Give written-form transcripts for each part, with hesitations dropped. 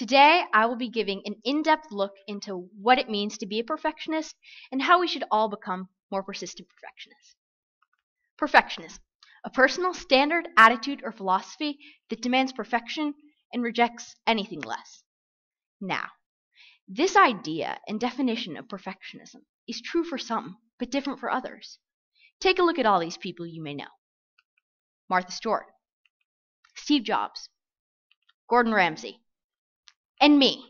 Today, I will be giving an in-depth look into what it means to be a perfectionist and how we should all become more persistent perfectionists. Perfectionism, a personal standard, attitude, or philosophy that demands perfection and rejects anything less. Now, this idea and definition of perfectionism is true for some, but different for others. Take a look at all these people you may know. Martha Stewart, Steve Jobs, Gordon Ramsay, and me.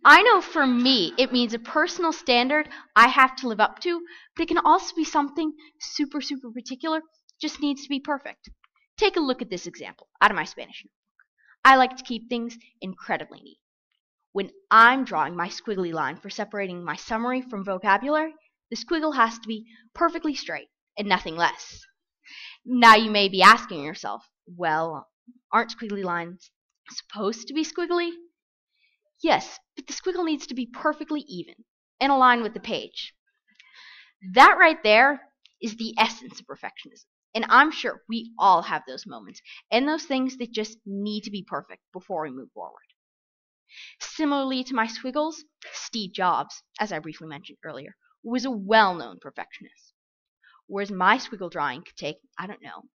I know for me it means a personal standard I have to live up to, but it can also be something super particular, just needs to be perfect. Take a look at this example out of my Spanish notebook. I like to keep things incredibly neat. When I'm drawing my squiggly line for separating my summary from vocabulary, the squiggle has to be perfectly straight and nothing less. Now you may be asking yourself, well, aren't squiggly lines supposed to be squiggly? Yes, but the squiggle needs to be perfectly even and aligned with the page. That right there is the essence of perfectionism. And I'm sure we all have those moments and those things that just need to be perfect before we move forward. Similarly to my squiggles, Steve Jobs, as I briefly mentioned earlier, was a well-known perfectionist. Whereas my squiggle drawing could take,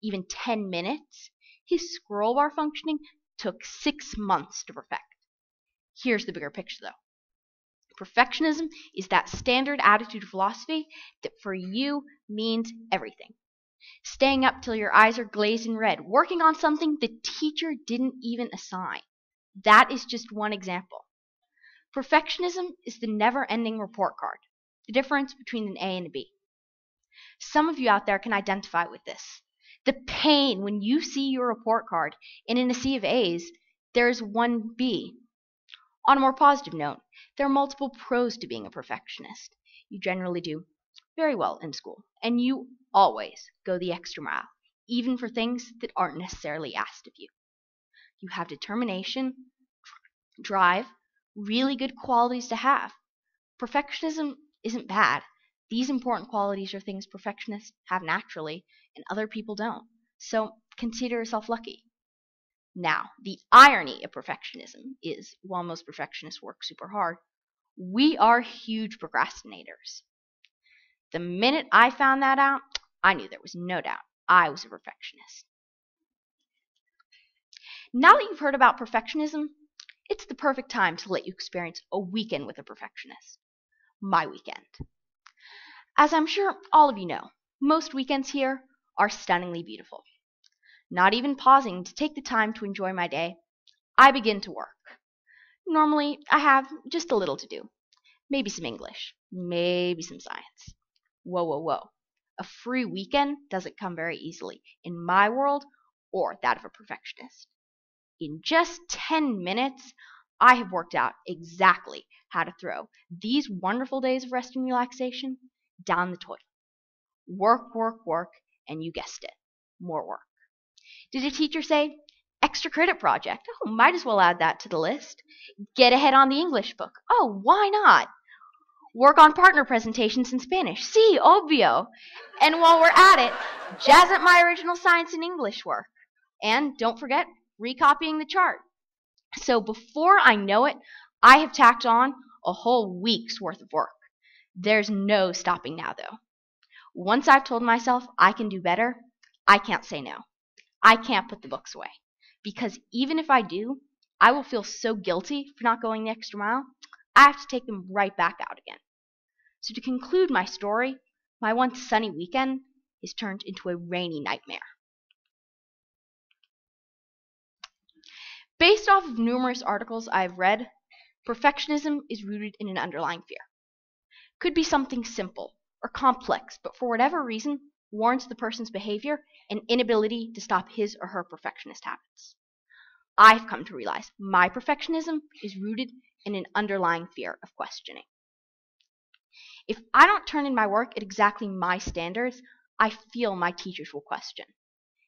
even 10 minutes, his scroll bar functioning took 6 months to perfect. Here's the bigger picture, though. Perfectionism is that standard attitude or philosophy that for you means everything. Staying up till your eyes are glazed in red, working on something the teacher didn't even assign. That is just one example. Perfectionism is the never-ending report card, the difference between an A and a B. Some of you out there can identify with this. The pain when you see your report card and in a sea of A's, there's one B. On a more positive note, there are multiple pros to being a perfectionist. You generally do very well in school, and you always go the extra mile, even for things that aren't necessarily asked of you. You have determination, drive, really good qualities to have. Perfectionism isn't bad. These important qualities are things perfectionists have naturally, and other people don't. So consider yourself lucky. Now, the irony of perfectionism is, while most perfectionists work super hard, we are huge procrastinators. The minute I found that out, I knew there was no doubt I was a perfectionist. Now that you've heard about perfectionism, it's the perfect time to let you experience a weekend with a perfectionist. My weekend. As I'm sure all of you know, most weekends here are stunningly beautiful. Not even pausing to take the time to enjoy my day, I begin to work. Normally, I have just a little to do. Maybe some English, maybe some science. Whoa. A free weekend doesn't come very easily in my world or that of a perfectionist. In just 10 minutes, I have worked out exactly how to throw these wonderful days of rest and relaxation down the toilet. Work, and you guessed it, more work. Did a teacher say, extra credit project? Oh, might as well add that to the list. Get ahead on the English book. Oh, why not? Work on partner presentations in Spanish. Sí, obvio. And while we're at it, jazz up my original science and English work. And don't forget, recopying the chart. So before I know it, I have tacked on a whole week's worth of work. There's no stopping now, though. Once I've told myself I can do better, I can't say no. I can't put the books away. Because even if I do, I will feel so guilty for not going the extra mile, I have to take them right back out again. So to conclude my story, my once sunny weekend is turned into a rainy nightmare. Based off of numerous articles I've read, perfectionism is rooted in an underlying fear. Could be something simple or complex, but for whatever reason, warrants the person's behavior and inability to stop his or her perfectionist habits. I've come to realize my perfectionism is rooted in an underlying fear of questioning. If I don't turn in my work at exactly my standards, I feel my teachers will question.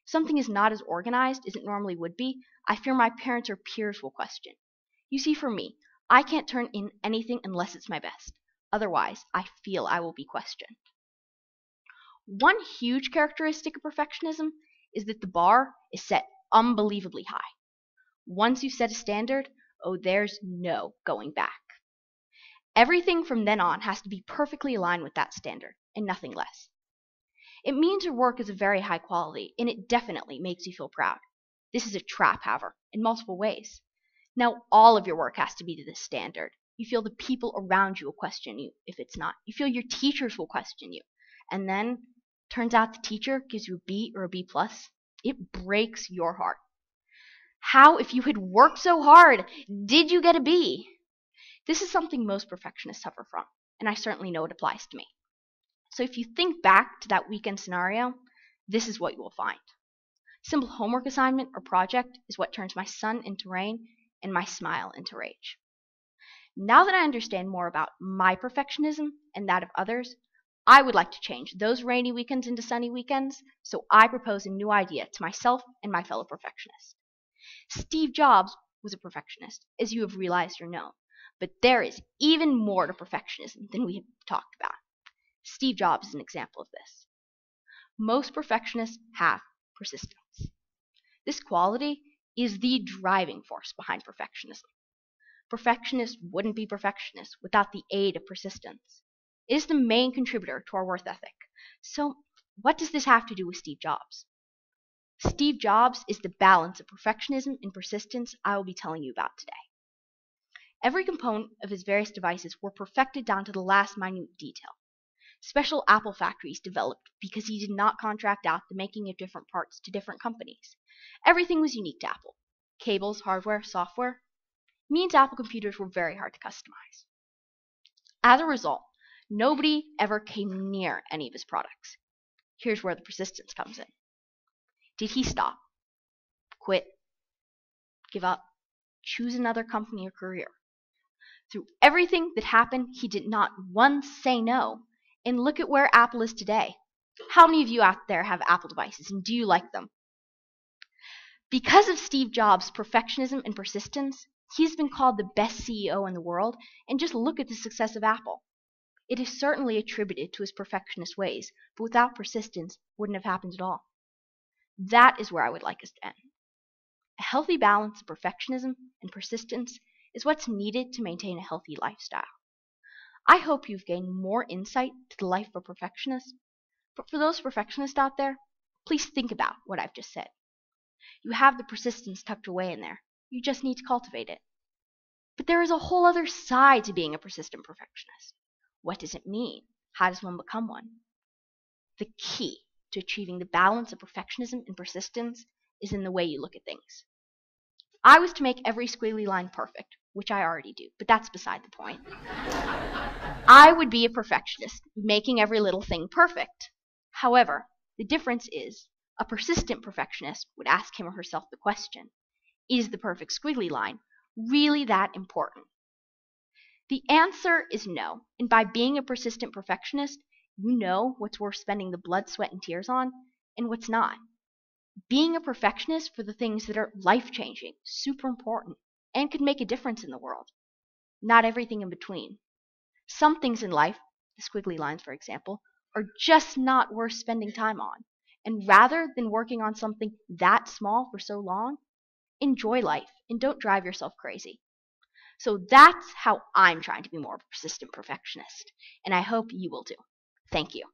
If something is not as organized as it normally would be, I fear my parents or peers will question. You see, for me, I can't turn in anything unless it's my best. Otherwise, I feel I will be questioned. One huge characteristic of perfectionism is that the bar is set unbelievably high. Once you set a standard, oh, there's no going back. Everything from then on has to be perfectly aligned with that standard, and nothing less. It means your work is of very high quality, and it definitely makes you feel proud. This is a trap, however, in multiple ways. Now all of your work has to be to this standard. You feel the people around you will question you if it's not. You feel your teachers will question you. And then, turns out the teacher gives you a B or a B+. It breaks your heart. How, if you had worked so hard, did you get a B? This is something most perfectionists suffer from, and I certainly know it applies to me. So if you think back to that weekend scenario, this is what you will find. Simple homework assignment or project is what turns my sun into rain and my smile into rage. Now that I understand more about my perfectionism and that of others, I would like to change those rainy weekends into sunny weekends, so I propose a new idea to myself and my fellow perfectionists. Steve Jobs was a perfectionist, as you have realized or known, but there is even more to perfectionism than we have talked about. Steve Jobs is an example of this. Most perfectionists have persistence. This quality is the driving force behind perfectionism. Perfectionists wouldn't be perfectionists without the aid of persistence. It is the main contributor to our worth ethic. So, what does this have to do with Steve Jobs? Steve Jobs is the balance of perfectionism and persistence I will be telling you about today. Every component of his various devices were perfected down to the last minute detail. Special Apple factories developed because he did not contract out the making of different parts to different companies. Everything was unique to Apple. Cables, hardware, software. Means Apple computers were very hard to customize. As a result, nobody ever came near any of his products. Here's where the persistence comes in. Did he stop? Quit? Give up? Choose another company or career? Through everything that happened, he did not once say no. And look at where Apple is today. How many of you out there have Apple devices, and do you like them? Because of Steve Jobs' perfectionism and persistence, he's been called the best CEO in the world, and just look at the success of Apple. It is certainly attributed to his perfectionist ways, but without persistence, it wouldn't have happened at all. That is where I would like us to end. A healthy balance of perfectionism and persistence is what's needed to maintain a healthy lifestyle. I hope you've gained more insight to the life of a perfectionist, but for those perfectionists out there, please think about what I've just said. You have the persistence tucked away in there. You just need to cultivate it. But there is a whole other side to being a persistent perfectionist. What does it mean? How does one become one? The key to achieving the balance of perfectionism and persistence is in the way you look at things. If I was to make every squiggly line perfect, which I already do, but that's beside the point, I would be a perfectionist, making every little thing perfect. However, the difference is, a persistent perfectionist would ask him or herself the question, is the perfect squiggly line really that important? The answer is no, and by being a persistent perfectionist, you know what's worth spending the blood, sweat, and tears on, and what's not. Being a perfectionist for the things that are life-changing, super important, and could make a difference in the world. Not everything in between. Some things in life, the squiggly lines for example, are just not worth spending time on. And rather than working on something that small for so long, enjoy life and don't drive yourself crazy. So that's how I'm trying to be more of a persistent perfectionist, and I hope you will too. Thank you.